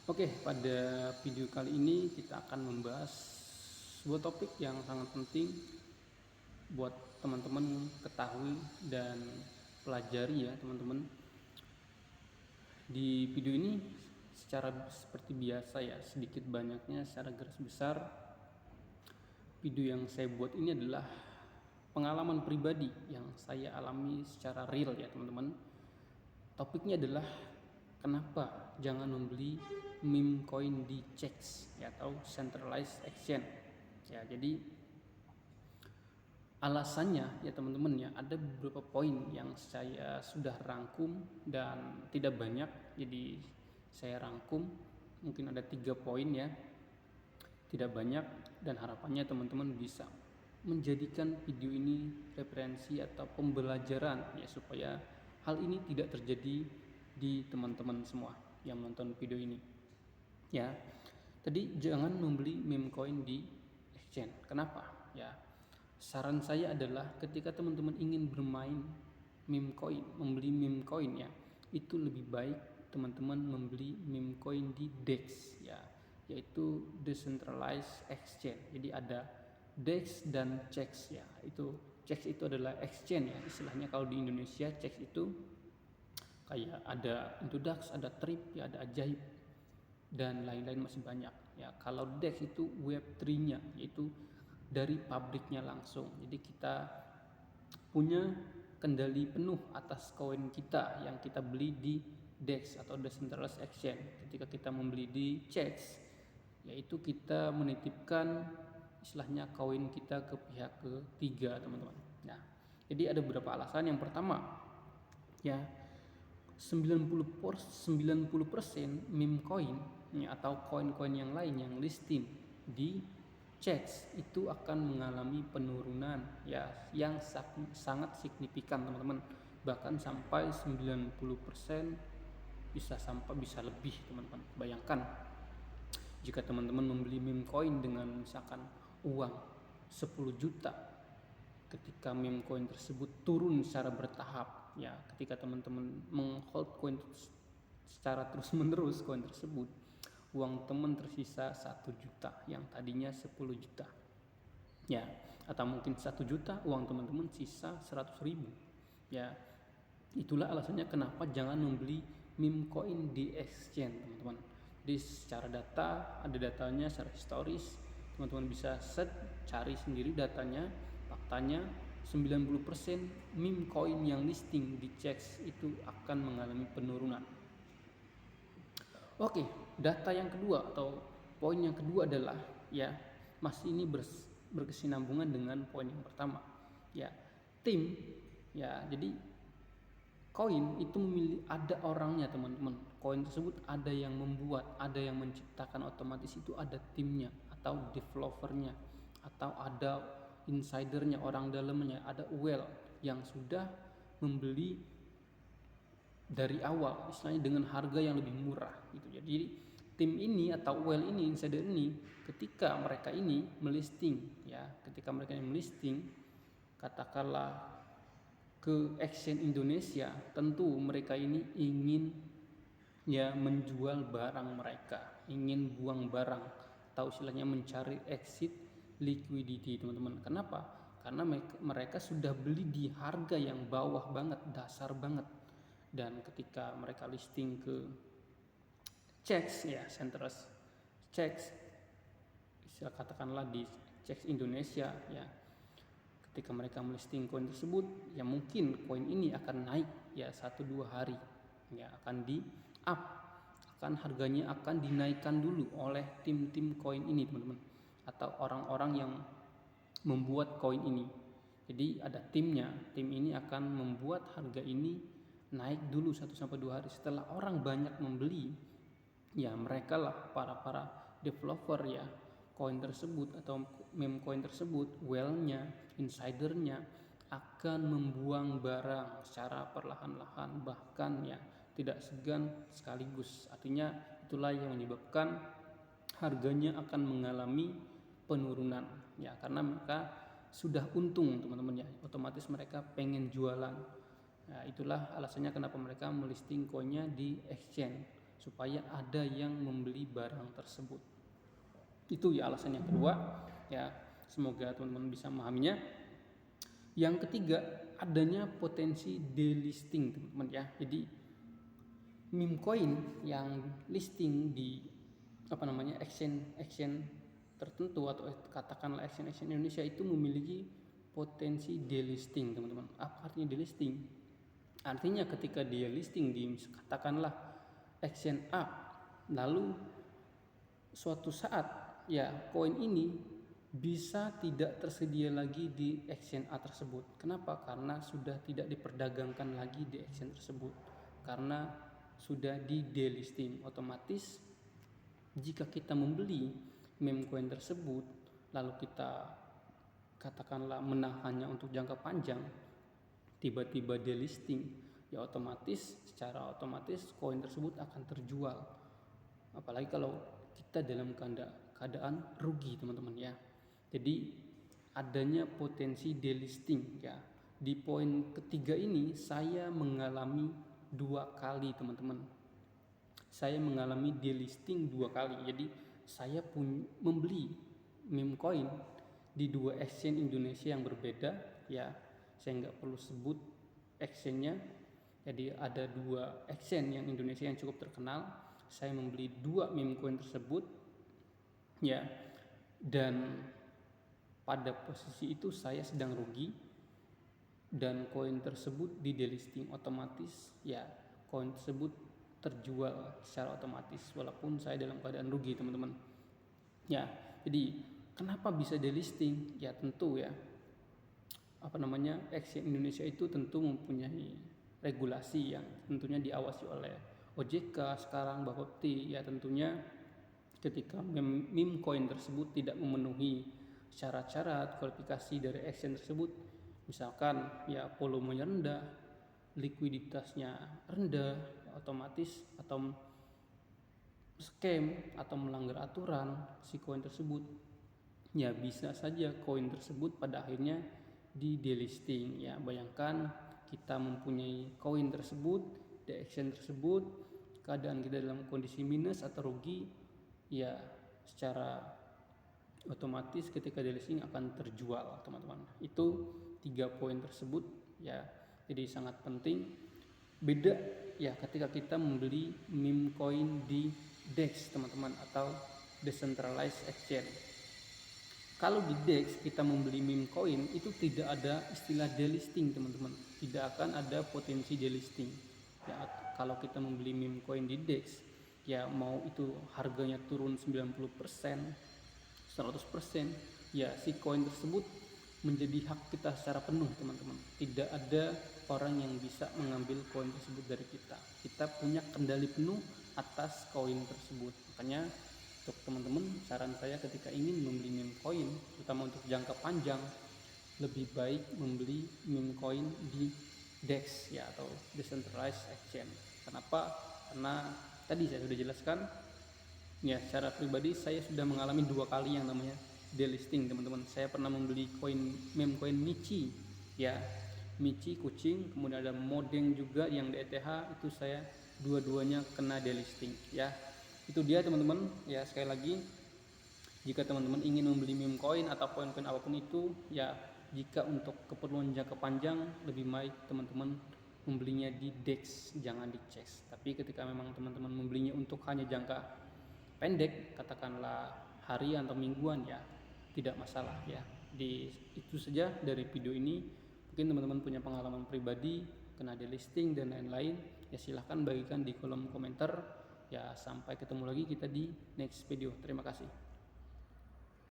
Oke, pada video kali ini kita akan membahas sebuah topik yang sangat penting buat teman-teman ketahui dan pelajari ya teman-teman. Di video ini seperti biasa ya, sedikit banyaknya secara garis besar video yang saya buat ini adalah pengalaman pribadi yang saya alami secara real ya teman-teman. Topiknya adalah kenapa jangan membeli meme coin di CEX ya, atau centralized exchange ya. Jadi alasannya ya teman-teman ya, ada beberapa poin yang saya sudah rangkum dan tidak banyak, jadi saya rangkum mungkin ada 3 poin ya, tidak banyak, dan harapannya teman-teman bisa menjadikan video ini referensi atau pembelajaran ya, supaya hal ini tidak terjadi di teman-teman semua yang menonton video ini ya. Tadi jangan membeli meme coin di exchange. Kenapa ya? Saran saya adalah ketika teman-teman ingin bermain meme coin, membeli meme coin ya, itu lebih baik teman-teman membeli meme coin di DEX ya, yaitu decentralized exchange. Jadi ada DEX dan CEX ya. Itu CEX itu adalah exchange ya istilahnya. Kalau di Indonesia CEX itu kayak ada Indodax, ada Trip ya, ada Ajaib dan lain-lain masih banyak ya. Kalau DEX itu Web3-nya, yaitu dari pabriknya langsung. Jadi kita punya kendali penuh atas koin kita yang kita beli di DEX atau Decentralized Exchange. Ketika kita membeli di CEX, yaitu kita menitipkan istilahnya koin kita ke pihak ketiga teman-teman. Nah, jadi ada beberapa alasan. Yang pertama ya, 90% meme coin ya, atau koin-koin yang lain yang listing di CEX itu akan mengalami penurunan ya yang sangat signifikan teman-teman, bahkan sampai 90%, bisa lebih teman-teman. Bayangkan jika teman-teman membeli meme coin dengan misalkan uang 10 juta, ketika meme coin tersebut turun secara bertahap ya, ketika teman-teman menghold coin secara terus menerus koin tersebut, uang teman tersisa 1 juta yang tadinya 10 juta ya, atau mungkin 1 juta uang teman-teman sisa 100 ribu ya. Itulah alasannya kenapa jangan membeli meme coin di exchange teman-teman. Jadi secara data, ada datanya secara historis, teman-teman bisa cari sendiri datanya. Faktanya 90% meme coin yang listing di CEX itu akan mengalami penurunan. Oke, data yang kedua atau poin yang kedua adalah ya, masih ini berkesinambungan dengan poin yang pertama ya, tim ya. Jadi koin itu ada orangnya teman-teman. Koin tersebut ada yang membuat, ada yang menciptakan, otomatis itu ada timnya atau developernya, atau ada insidernya, orang dalamnya, ada whale yang sudah membeli dari awal istilahnya dengan harga yang lebih murah gitu. Jadi tim ini atau whale ini, insider ini, ketika mereka ini melisting ya, katakanlah ke exchange Indonesia, tentu mereka ini ingin ya menjual barang mereka, ingin buang barang, atau istilahnya mencari exit liquidity teman-teman. Kenapa? Karena mereka sudah beli di harga yang bawah banget, dasar banget. Dan ketika mereka listing ke CEX ya, centralized CEX, bisa katakanlah di CEX Indonesia ya, ketika mereka melisting koin tersebut ya, mungkin koin ini akan naik ya 1-2 hari ya, akan di up, akan harganya akan dinaikkan dulu oleh tim-tim koin ini teman-teman, atau orang-orang yang membuat koin ini. Jadi ada timnya, tim ini akan membuat harga ini naik dulu 1-2 hari. Setelah orang banyak membeli ya, mereka lah para developer ya koin tersebut atau meme coin tersebut, whale-nya, insidernya akan membuang barang secara perlahan-lahan, bahkan ya tidak segan sekaligus. Artinya itulah yang menyebabkan harganya akan mengalami penurunan ya, karena mereka sudah untung teman-teman ya, otomatis mereka pengen jualan. Nah, itulah alasannya kenapa mereka melisting koinnya di exchange. supaya ada yang membeli barang tersebut. Itu ya alasan yang kedua ya, semoga teman-teman bisa memahaminya. Yang ketiga, adanya potensi delisting teman-teman ya. Jadi meme coin yang listing di exchange tertentu atau katakanlah exchange Indonesia itu memiliki potensi delisting teman-teman. Apa artinya delisting? Artinya ketika dia listing di katakanlah exchange A, lalu suatu saat ya koin ini bisa tidak tersedia lagi di exchange A tersebut. Kenapa? Karena sudah tidak diperdagangkan lagi di exchange tersebut. Karena sudah di delisting. Otomatis jika kita membeli meme coin tersebut lalu kita katakanlah menahannya untuk jangka panjang, tiba-tiba delisting, ya secara otomatis koin tersebut akan terjual. Apalagi kalau kita dalam keadaan rugi teman-teman ya. Jadi adanya potensi delisting ya. Di poin ketiga ini saya mengalami 2 kali teman-teman. Saya mengalami delisting 2 kali. Jadi saya pun membeli meme coin di 2 exchange Indonesia yang berbeda ya. Saya nggak perlu sebut exchange-nya. Jadi ada 2 exchange yang Indonesia yang cukup terkenal. Saya membeli 2 meme coin tersebut ya. Dan pada posisi itu saya sedang rugi dan koin tersebut di delisting, otomatis ya koin tersebut terjual secara otomatis walaupun saya dalam keadaan rugi teman-teman ya. Jadi kenapa bisa delisting? Ya tentu ya exchange Indonesia itu tentu mempunyai regulasi yang tentunya diawasi oleh OJK sekarang, Bapepti ya. Tentunya ketika meme coin tersebut tidak memenuhi syarat-syarat kualifikasi dari exchange tersebut, misalkan ya volumenya rendah, likuiditasnya rendah, otomatis atau scam atau melanggar aturan si koin tersebut, ya bisa saja koin tersebut pada akhirnya di delisting ya. Bayangkan kita mempunyai koin tersebut di exchange tersebut, keadaan kita dalam kondisi minus atau rugi, ya secara otomatis ketika delisting akan terjual teman-teman. Itu 3 poin tersebut ya. Jadi sangat penting. Beda ya ketika kita membeli meme coin di DEX teman-teman atau decentralized exchange. Kalau di DEX kita membeli meme coin itu tidak ada istilah delisting teman-teman. Tidak akan ada potensi delisting ya. Kalau kita membeli meme coin di DEX ya, mau itu harganya turun 90%, 100%, ya si koin tersebut menjadi hak kita secara penuh teman-teman. Tidak ada orang yang bisa mengambil koin tersebut dari kita. Kita punya kendali penuh atas koin tersebut. Makanya untuk teman-teman, saran saya ketika ingin membeli meme coin, terutama untuk jangka panjang, lebih baik membeli meme coin di DEX ya, atau decentralized exchange. Kenapa? Karena tadi saya sudah jelaskan ya, secara pribadi saya sudah mengalami 2 kali yang namanya delisting teman-teman. Saya pernah membeli meme coin Michi ya, Michi kucing, kemudian ada Modeng juga yang di ETH, itu saya dua-duanya kena delisting ya. Itu dia teman-teman ya. Sekali lagi, jika teman-teman ingin membeli meme coin atau koin-koin apapun itu ya, jika untuk keperluan jangka panjang lebih baik teman-teman membelinya di DEX, jangan di CEX. Tapi ketika memang teman-teman membelinya untuk hanya jangka pendek, katakanlah harian atau mingguan, ya tidak masalah ya. Itu saja dari video ini. Mungkin teman-teman punya pengalaman pribadi kena delisting dan lain-lain, ya silahkan bagikan di kolom komentar ya. Sampai ketemu lagi kita di next video. Terima kasih.